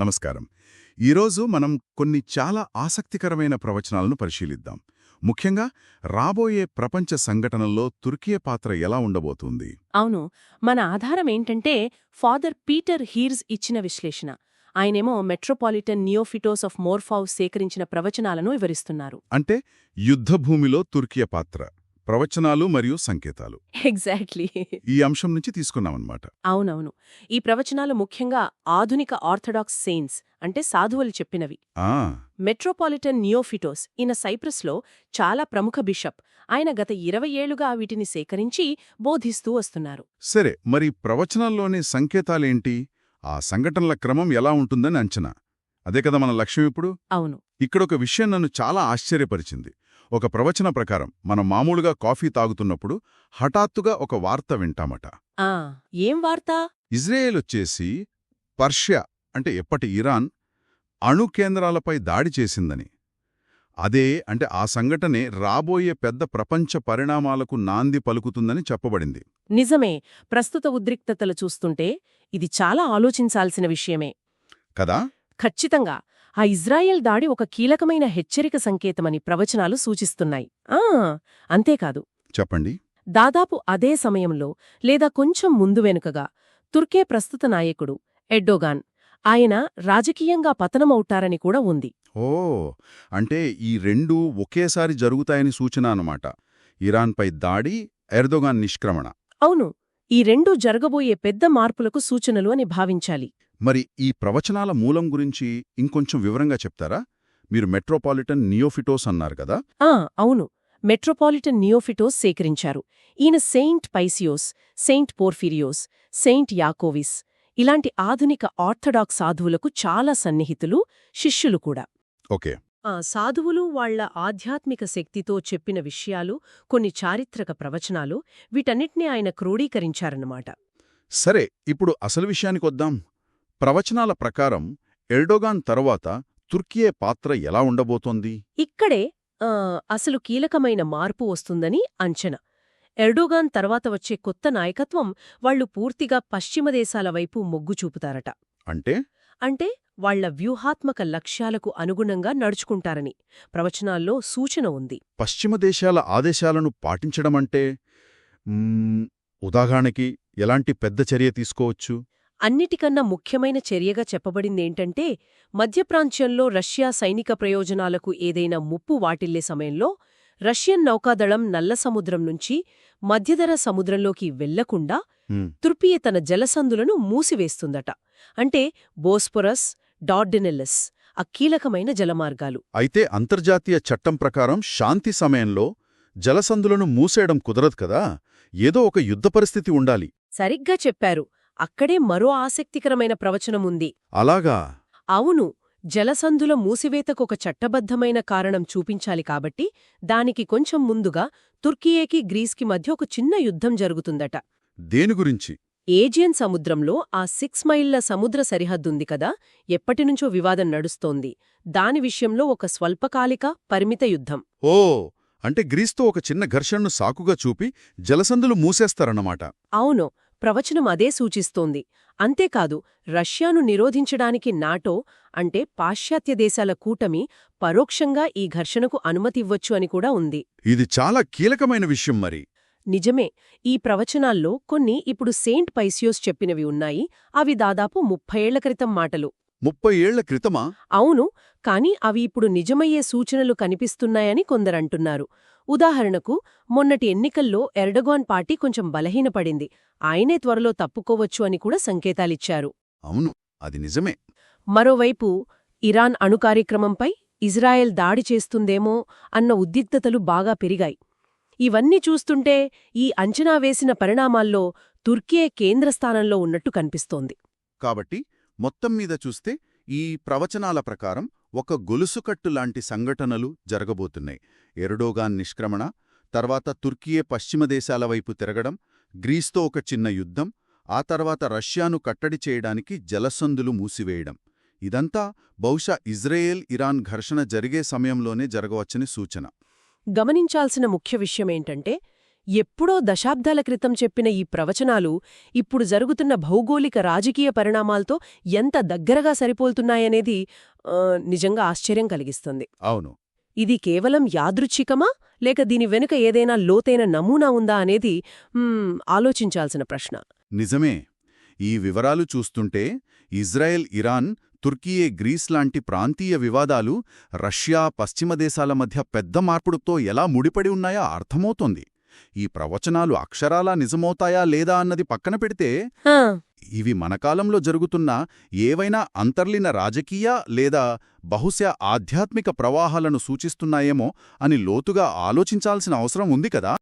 నమస్కారం. ఈరోజు మనం కొన్ని చాలా ఆసక్తికరమైన ప్రవచనాలను పరిశీలిద్దాం. ముఖ్యంగా రాబోయే ప్రపంచ సంఘటనల్లో తుర్కియే పాత్ర ఎలా ఉండబోతుంది? అవును, మన ఆధారం ఏంటంటే ఫాదర్ పీటర్ హీర్స్ ఇచ్చిన విశ్లేషణ. ఆయనేమో మెట్రోపాలిటన్ నియోఫిటోస్ ఆఫ్ మోర్ఫావ్ సేకరించిన ప్రవచనాలను వివరిస్తున్నారు. అంటే యుద్ధభూమిలో తుర్కియే పాత్ర, ప్రవచనాలు మరియు సంకేతాలు. ఎగ్జాక్ట్లీ. ఈ అంశం నుంచి తీసుకున్నామన్నమాట. అవునవును, ఈ ప్రవచనాలు ముఖ్యంగా ఆధునిక ఆర్థడాక్స్ సెయింట్స్ అంటే సాధువులు చెప్పినవి. ఆ మెట్రోపాలిటన్ నియోఫిటోస్ ఈయన సైప్రస్లో చాలా ప్రముఖ బిషప్. ఆయన గత 20 ఏళ్లుగా వీటిని సేకరించి బోధిస్తూ వస్తున్నారు. సరే, మరి ప్రవచనాల్లోని సంకేతాలేంటి? ఆ సంఘటనల క్రమం ఎలా ఉంటుందని అంచనా. అదే కదా మన లక్ష్యం ఇప్పుడు. అవును. ఇక్కడొక విషయం నన్ను చాలా ఆశ్చర్యపరిచింది. ఒక ప్రవచన ప్రకారం మనం మామూలుగా కాఫీ తాగుతున్నప్పుడు హఠాత్తుగా ఒక వార్త వింటామట. ఆ ఏం వార్త? ఇజ్రాయేల్ వచ్చేసి పర్షియా అంటే ఎప్పటి ఇరాన్ అణు కేంద్రాలపై దాడి చేసిందని. అదే అంటే ఆ సంఘటనే రాబోయే పెద్ద ప్రపంచ పరిణామాలకు నాంది పలుకుతుందని చెప్పబడింది. నిజమే. ప్రస్తుత ఉద్రిక్తతలు చూస్తుంటే ఇది చాలా ఆలోచించాల్సిన విషయమే కదా. ఖచ్చితంగా. ఆ ఇజ్రాయెల్ దాడి ఒక కీలకమైన హెచ్చరిక సంకేతమని ప్రవచనాలు సూచిస్తున్నాయి. అంతేకాదు, చెప్పండి. దాదాపు అదే సమయంలో లేదా కొంచెం ముందు వెనుకగా తుర్కే ప్రస్తుత నాయకుడు ఎర్డోగాన్ ఆయన రాజకీయంగా పతనమవుతారని కూడా ఉంది. ఓ, అంటే ఈ రెండూ ఒకేసారి జరుగుతాయని సూచన అన్నమాట. ఇరాన్పై దాడి, ఎర్దోగాన్ నిష్క్రమణ. అవును, ఈ రెండూ జరగబోయే పెద్ద మార్పులకు సూచనలు అని భావించాలి. మరి ఈ ప్రవచనాల మూలం గురించి ఇంకొంచెం వివరంగా చెప్తారా? మీరు మెట్రోపాలిటన్ నియోఫిటోస్ అన్నారు కదా. అవును, మెట్రోపాలిటన్ నియోఫిటోస్ సేకరించారు. ఈయన సెయింట్ పైసియోస్, సెయింట్ పోర్ఫిరియోస్, సెయింట్ యాకోవిస్ ఇలాంటి ఆధునిక ఆర్థడాక్స్ సాధువులకు చాలా సన్నిహితులు, శిష్యులు కూడా. ఓకే. సాధువులు వాళ్ల ఆధ్యాత్మిక శక్తితో చెప్పిన విషయాలు, కొన్ని చారిత్రక ప్రవచనాలు, వీటన్నిటినీ ఆయన క్రోడీకరించారన్నమాట. సరే, ఇప్పుడు అసలు విషయానికొద్దాం. ప్రవచనాల ప్రకారం ఎర్డోగాన్ తరువాత తుర్కియే పాత్ర ఎలా ఉండబోతోంది? ఇక్కడే అసలు కీలకమైన మార్పు వస్తుందని అంచనా. ఎర్డోగాన్ తర్వాత వచ్చే కొత్త నాయకత్వం వాళ్లు పూర్తిగా పశ్చిమ దేశాల వైపు మొగ్గు చూపుతారట. అంటే వాళ్ల వ్యూహాత్మక లక్ష్యాలకు అనుగుణంగా నడుచుకుంటారని ప్రవచనాల్లో సూచన ఉంది. పశ్చిమ దేశాల ఆదేశాలను పాటించడమంటే ఉదాహరణకి ఎలాంటి పెద్ద చర్య తీసుకోవచ్చు? అన్నిటికన్నా ముఖ్యమైన చర్యగా చెప్పబడిందేంటంటే మధ్యప్రాంత్యంలో రష్యా సైనిక ప్రయోజనాలకు ఏదైనా ముప్పు వాటిల్లే సమయంలో రష్యన్ నౌకాదళం నల్ల సముద్రం నుంచి మధ్యధర సముద్రంలోకి వెళ్లకుండా తుర్కియే తన జలసందులను మూసివేస్తుందట. అంటే బోస్పొరస్, డార్డెనెల్లస్ ఆ కీలకమైన జలమార్గాలు. అయితే అంతర్జాతీయ చట్టం ప్రకారం శాంతి సమయంలో జలసందులను మూసేయడం కుదరదు కదా. ఏదో ఒక యుద్ధ పరిస్థితి ఉండాలి. సరిగ్గా చెప్పారు. అక్కడే మరో ఆసక్తికరమైన ప్రవచనముంది. అలాగా? అవును, జలసంధుల మూసివేతకు ఒక చట్టబద్ధమైన కారణం చూపించాలి కాబట్టి దానికి కొంచెం ముందుగా తుర్కియేకి గ్రీస్కి మధ్య ఒక చిన్న యుద్ధం జరుగుతుందట. దేని గురించి? ఏజియన్ సముద్రంలో ఆ 6 మైళ్ల సముద్ర సరిహద్దుంది కదా, ఎప్పటినుంచో వివాదం నడుస్తోంది. దాని విషయంలో ఒక స్వల్పకాలిక పరిమిత యుద్ధం. ఓ, అంటే గ్రీస్తో ఒక చిన్న ఘర్షణను సాకుగా చూపి జలసందులు మూసేస్తారన్నమాట. అవును, ప్రవచనం అదే సూచిస్తోంది. అంతేకాదు, రష్యాను నిరోధించడానికి నాటో అంటే పాశ్చాత్య దేశాల కూటమి పరోక్షంగా ఈ ఘర్షణకు అనుమతివ్వచ్చు అని కూడా ఉంది. ఇది చాలా కీలకమైన విషయం మరి. నిజమే. ఈ ప్రవచనాల్లో కొన్ని ఇప్పుడు సెయింట్ పైసియోస్ చెప్పినవి ఉన్నాయి. అవి దాదాపు 30 ఏళ్ల క్రితం మాటలు. 30 ఏళ్ల క్రితమా? అవును, కాని అవి ఇప్పుడు నిజమయ్యే సూచనలు కనిపిస్తున్నాయని కొందరంటున్నారు. ఉదాహరణకు, మొన్నటి ఎన్నికల్లో ఎర్డోగాన్ పార్టీ కొంచెం బలహీనపడింది. ఆయనే త్వరలో తప్పుకోవచ్చు అని కూడా సంకేతాలిచ్చారు. అవును, అది నిజమే. మరోవైపు ఇరాన్ అణు కార్యక్రమంపై ఇజ్రాయెల్ దాడి చేస్తుందేమో అన్న ఉద్రిక్తతలు బాగా పెరిగాయి. ఇవన్నీ చూస్తుంటే ఈ అంచనా వేసిన పరిణామాల్లో తుర్కియే కేంద్రస్థానంలో ఉన్నట్టు కనిపిస్తోంది. కాబట్టి మొత్తం మీద చూస్తే ఈ ప్రవచనాల ప్రకారం ఒక గొలుసుకట్టు లాంటి సంఘటనలు జరగబోతున్నాయి. ఎర్డోగాన్ నిష్క్రమణ, తర్వాత తుర్కియే పశ్చిమ దేశాల వైపు తిరగడం, గ్రీస్తో ఒక చిన్న యుద్ధం, ఆ తర్వాత రష్యాను కట్టడి చేయడానికి జలసందులు మూసివేయడం. ఇదంతా బహుశా ఇజ్రాయెల్ ఇరాన్ ఘర్షణ జరిగే సమయంలోనే జరగవచ్చని సూచన. గమనించాల్సిన ముఖ్య విషయమేంటంటే ఎప్పుడో దశాబ్దాల క్రితం చెప్పిన ఈ ప్రవచనాలు ఇప్పుడు జరుగుతున్న భౌగోళిక రాజకీయ పరిణామాలతో ఎంత దగ్గరగా సరిపోల్తున్నాయనేది నిజంగా ఆశ్చర్యం కలిగిస్తుంది. అవును. ఇది కేవలం యాదృచ్ఛికమా లేక దీని వెనుక ఏదైనా లోతైన నమూనా ఉందా అనేది ఆలోచించాల్సిన ప్రశ్న. నిజమే. ఈ వివరాలు చూస్తుంటే ఇజ్రాయెల్, ఇరాన్, తుర్కియే, గ్రీస్ లాంటి ప్రాంతీయ వివాదాలు రష్యా, పశ్చిమ దేశాల మధ్య పెద్ద మార్పుడుతో ఎలా ముడిపడి ఉన్నాయో అర్థమవుతోంది. ఈ ప్రవచనాలు అక్షరాలా నిజమవుతాయా లేదా అన్నది పక్కన పెడితే ఇవి మన కాలంలో జరుగుతున్న ఏవైనా అంతర్లీన రాజకీయ లేదా బహుశా ఆధ్యాత్మిక ప్రవాహాలను సూచిస్తున్నాయేమో అని లోతుగా ఆలోచించాల్సిన అవసరం ఉంది కదా.